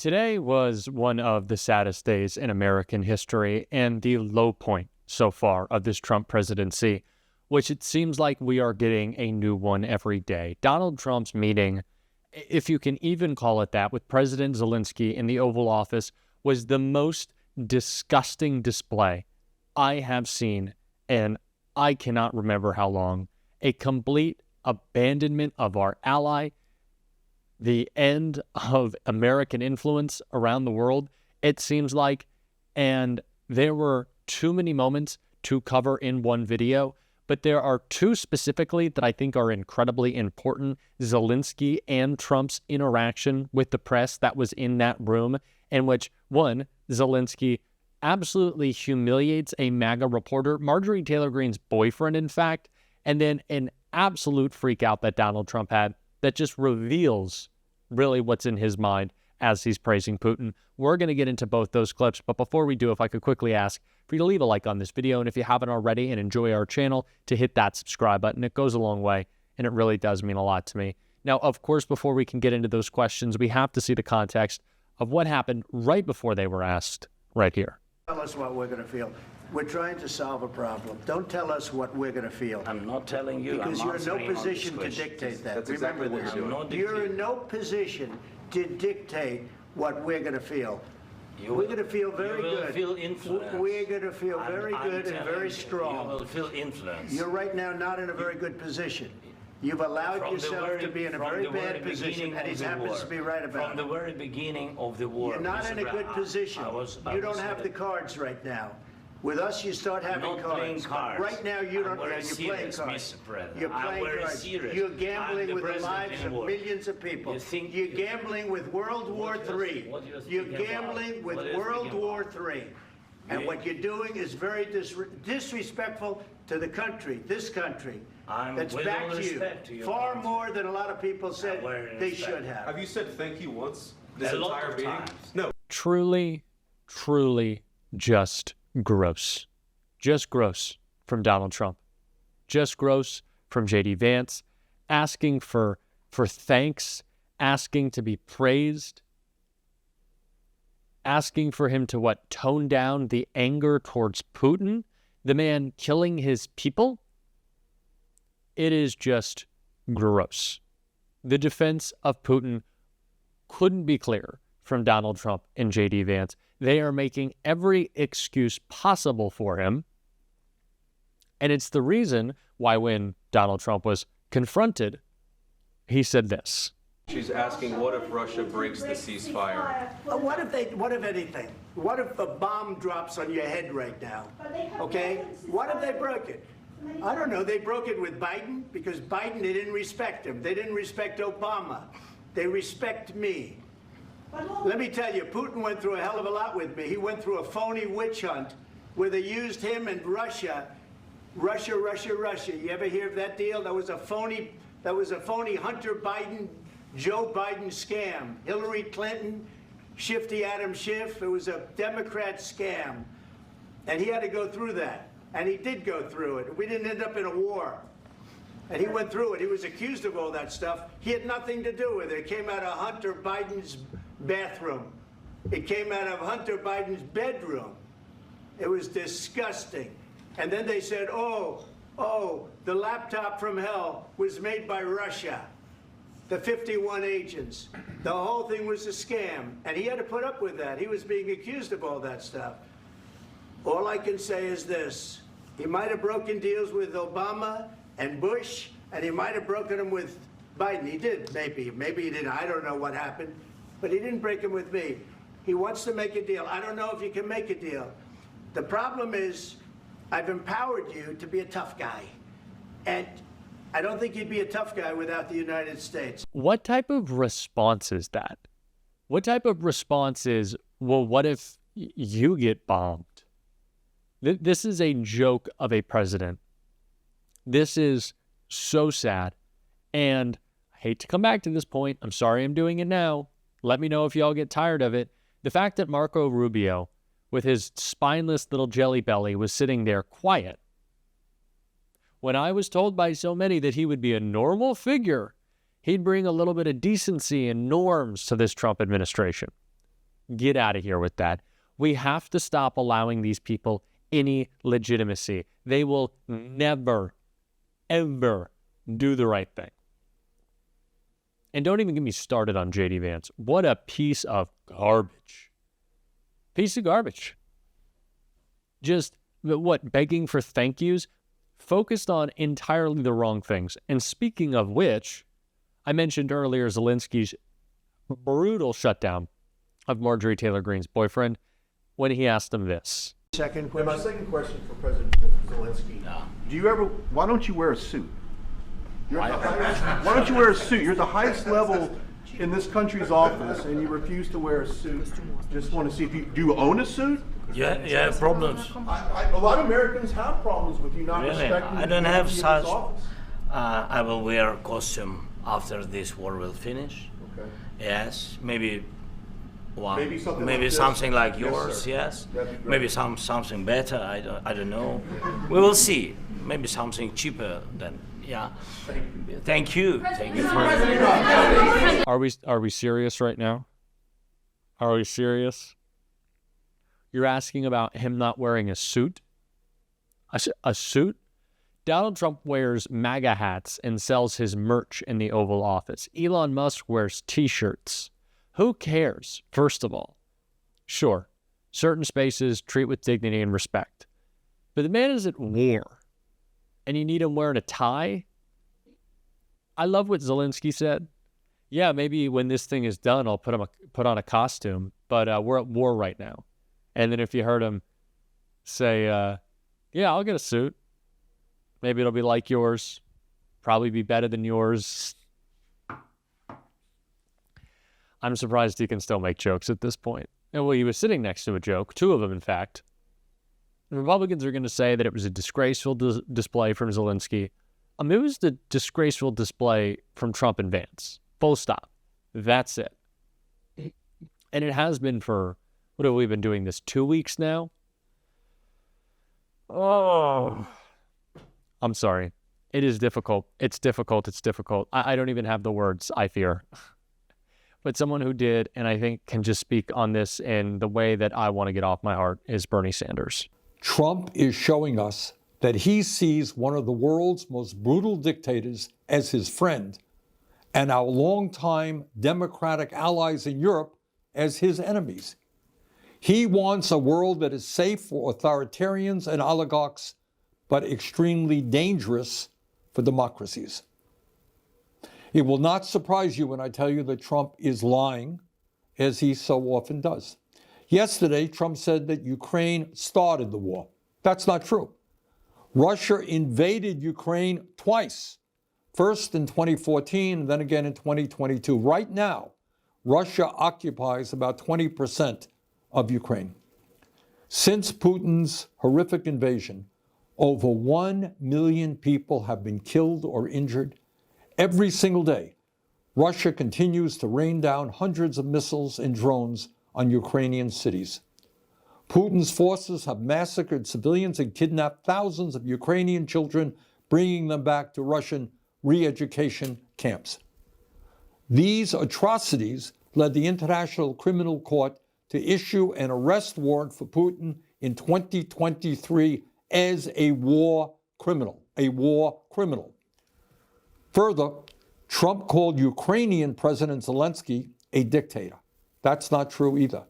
Today was one of the saddest days in American history and the low point so far of this Trump presidency, which it seems like we are getting a new one every day. Donald Trump's meeting, if you can even call it that, with President Zelenskyy in the Oval Office was the most disgusting display I have seen, and I cannot remember how long. A complete abandonment of our ally, the end of American influence around the world, it seems like, and there were too many moments to cover in one video, but there are two specifically that I think are incredibly important. Zelenskyy and Trump's interaction with the press that was in that room, in which, one, Zelenskyy absolutely humiliates a MAGA reporter, Marjorie Taylor Greene's boyfriend, in fact, and then an absolute freak out that Donald Trump had that just reveals really what's in his mind as he's praising Putin. We're going to get into both those clips, but before we do, if I could quickly ask for you to leave a like on this video, and if you haven't already and enjoy our channel, to hit that subscribe button. It goes a long way, and it really does mean a lot to me. Now, of course, before we can get into those questions, we have to see the context of what happened right before they were asked right here. Tell us what we're going to feel. We're trying to solve a problem. Don't tell us what we're going to feel. I'm not telling you. Because you're in no position to dictate that. Remember this. You're in no position to dictate what we're going to feel. We're going to feel very good. Feel influence. We're going to feel very good and very strong. You will feel influence. You're right now not in a very good position. You've allowed yourself to be in a very bad position, and he happens to be right about it. From the very beginning of the war. You're not in a good position. You don't have the cards right now. With us, you start having cards. Right now, you don't. You're playing cards. You're playing cards. You're gambling with the lives of millions of people. You're gambling with World War III. You're gambling with World War III. And what you're doing is very disrespectful to the country, this country, that's backed you far more than a lot of people said they should have. Have you said thank you once this entire meeting? No. Truly, truly just gross. Just gross from Donald Trump. Just gross from J.D. Vance, asking for thanks, asking to be praised, asking for him to, tone down the anger towards Putin, the man killing his people. It is just gross. The defense of Putin couldn't be clearer from Donald Trump and J.D. Vance. They are making every excuse possible for him. And it's the reason why when Donald Trump was confronted, he said this. She's asking, what if Russia breaks the ceasefire? What if anything? What if a bomb drops on your head right now? Okay? What if they broke it? I don't know. They broke it with Biden because Biden, they didn't respect him. They didn't respect Obama. They respect me. Let me tell you, Putin went through a hell of a lot with me. He went through a phony witch hunt where they used him and Russia. Russia. You ever hear of that deal? That was a phony Hunter Biden, Joe Biden scam. Hillary Clinton, Shifty Adam Schiff. It was a Democrat scam. And he had to go through that. And he did go through it. We didn't end up in a war. And he went through it. He was accused of all that stuff. He had nothing to do with it. It came out of Hunter Biden's bathroom. It came out of Hunter Biden's bedroom. It was disgusting. And then they said, oh, the laptop from hell was made by Russia. The 51 agents. The whole thing was a scam. And he had to put up with that. He was being accused of all that stuff. All I can say is this. He might have broken deals with Obama and Bush, and he might have broken them with Biden. He did, maybe. Maybe he didn't. I don't know what happened. But he didn't break them with me. He wants to make a deal. I don't know if you can make a deal. The problem is I've empowered you to be a tough guy. And I don't think you'd be a tough guy without the United States. What type of response is that? What type of response is, well, what if you get bombed? This is a joke of a president. This is so sad. And I hate to come back to this point. I'm sorry I'm doing it now. Let me know if y'all get tired of it. The fact that Marco Rubio, with his spineless little jelly belly, was sitting there quiet when I was told by so many that he would be a normal figure, he'd bring a little bit of decency and norms to this Trump administration. Get out of here with that. We have to stop allowing these people any legitimacy. They will never, ever do the right thing. And don't even get me started on J.D. Vance. What a piece of garbage. Piece of garbage. Just, begging for thank yous? Focused on entirely the wrong things. And speaking of which, I mentioned earlier Zelensky's brutal shutdown of Marjorie Taylor Greene's boyfriend when he asked him this. Second And question. my second question for President Zelenskyy. Why don't you wear a suit? Why don't you wear a suit? You're at the highest level in this country's office and you refuse to wear a suit. Just want to see if do you own a suit? Yeah, you have problems. A lot of Americans have problems with you not Really? respecting I don't the have authority of such. this office. I will wear a costume after this war will finish. Okay. Yes, maybe one. Maybe something like this. something like Yes, yours. sir. Yes. That'd be great. Maybe something better. I don't know. We will see. Maybe something cheaper than. Yeah. Thank you. Thank you for. Are we serious right now? Are we serious? You're asking about him not wearing a suit? A suit? Donald Trump wears MAGA hats and sells his merch in the Oval Office. Elon Musk wears t-shirts. Who cares, first of all? Sure, certain spaces treat with dignity and respect. But the man is at war, and you need him wearing a tie? I love what Zelenskyy said. Yeah, maybe when this thing is done, I'll put on a costume, but we're at war right now. And then if you heard him say, yeah, I'll get a suit. Maybe it'll be like yours. Probably be better than yours. I'm surprised he can still make jokes at this point. And well, he was sitting next to a joke, two of them, in fact. The Republicans are going to say that it was a disgraceful display from Zelenskyy. It was the disgraceful display from Trump and Vance. Full stop. That's it. And it has been for, what have we been doing this, 2 weeks now? Oh, I'm sorry. It is difficult. It's difficult. I don't even have the words, I fear. But someone who did, and I think can just speak on this in the way that I want to get off my heart, is Bernie Sanders. Trump is showing us that he sees one of the world's most brutal dictators as his friend and our longtime Democratic allies in Europe as his enemies. He wants a world that is safe for authoritarians and oligarchs, but extremely dangerous for democracies. It will not surprise you when I tell you that Trump is lying, as he so often does. Yesterday, Trump said that Ukraine started the war. That's not true. Russia invaded Ukraine twice, first in 2014 and then again in 2022. Right now, Russia occupies about 20% of Ukraine. Since Putin's horrific invasion, over 1 million people have been killed or injured. Every single day, Russia continues to rain down hundreds of missiles and drones on Ukrainian cities. Putin's forces have massacred civilians and kidnapped thousands of Ukrainian children, bringing them back to Russian re-education camps. These atrocities led the International Criminal Court to issue an arrest warrant for Putin in 2023 as a war criminal. Further, Trump called Ukrainian President Zelenskyy a dictator. That's not true either.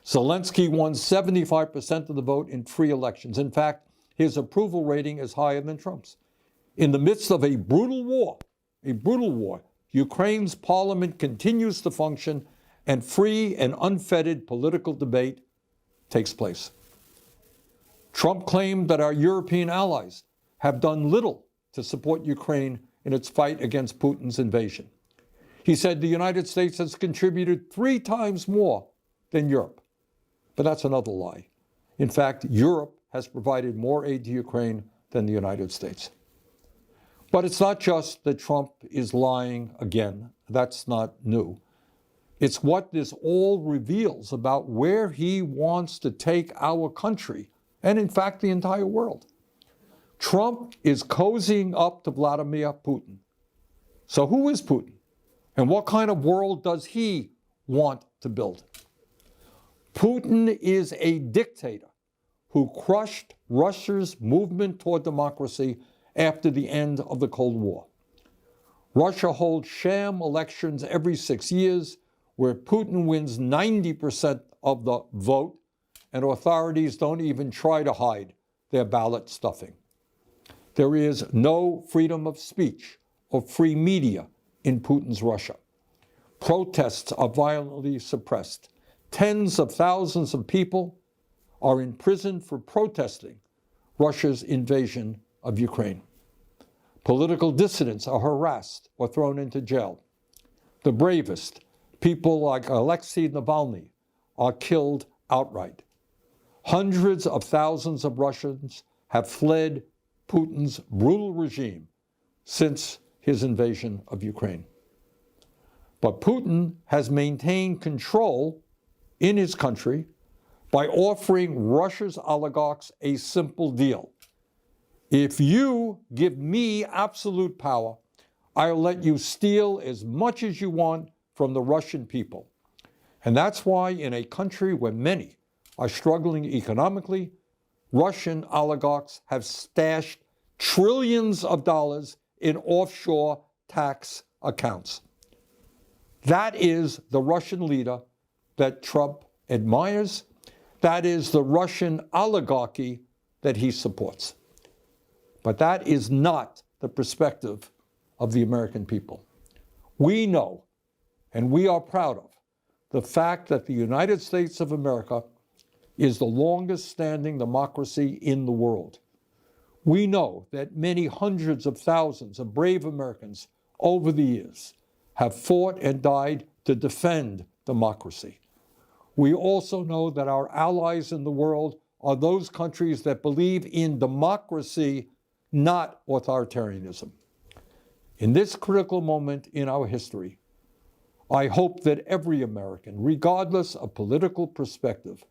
Zelenskyy won 75% of the vote in free elections. In fact, his approval rating is higher than Trump's. In the midst of a brutal war, Ukraine's parliament continues to function and free and unfettered political debate takes place. Trump claimed that our European allies have done little to support Ukraine in its fight against Putin's invasion. He said the United States has contributed 3 times more than Europe. But that's another lie. In fact, Europe has provided more aid to Ukraine than the United States. But it's not just that Trump is lying again. That's not new. It's what this all reveals about where he wants to take our country, and in fact, the entire world. Trump is cozying up to Vladimir Putin. So who is Putin? And what kind of world does he want to build? Putin is a dictator who crushed Russia's movement toward democracy after the end of the Cold War. Russia holds sham elections every 6 years where Putin wins 90% of the vote, and authorities don't even try to hide their ballot stuffing. There is no freedom of speech or free media in Putin's Russia. Protests are violently suppressed. Tens of thousands of people are in prison for protesting Russia's invasion of Ukraine. Political dissidents are harassed or thrown into jail. The bravest, people like Alexei Navalny, are killed outright. Hundreds of thousands of Russians have fled Putin's brutal regime since his invasion of Ukraine. But Putin has maintained control in his country by offering Russia's oligarchs a simple deal. If you give me absolute power, I'll let you steal as much as you want from the Russian people. And that's why in a country where many are struggling economically, Russian oligarchs have stashed trillions of dollars in offshore tax accounts. That is the Russian leader that Trump admires. That is the Russian oligarchy that he supports. But that is not the perspective of the American people. We know, and we are proud of, the fact that the United States of America is the longest standing democracy in the world. We know that many hundreds of thousands of brave Americans over the years have fought and died to defend democracy. We also know that our allies in the world are those countries that believe in democracy, not authoritarianism. In this critical moment in our history, I hope that every American, regardless of political perspective,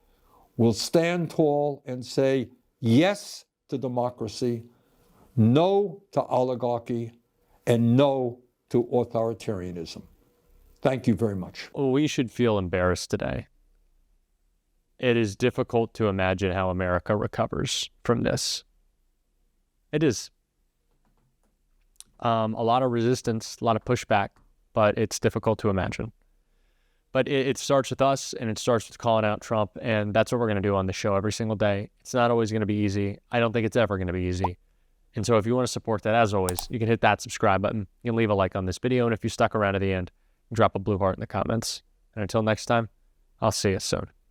will stand tall and say yes to democracy, no to oligarchy, and no to authoritarianism. Thank you very much. We should feel embarrassed today. It is difficult to imagine how America recovers from this. It is. A lot of resistance, a lot of pushback, but it's difficult to imagine. But it starts with us, and it starts with calling out Trump, and that's what we're going to do on the show every single day. It's not always going to be easy. I don't think it's ever going to be easy. And so if you want to support that, as always, you can hit that subscribe button. You can leave a like on this video, and if you stuck around to the end, drop a blue heart in the comments. And until next time, I'll see you soon.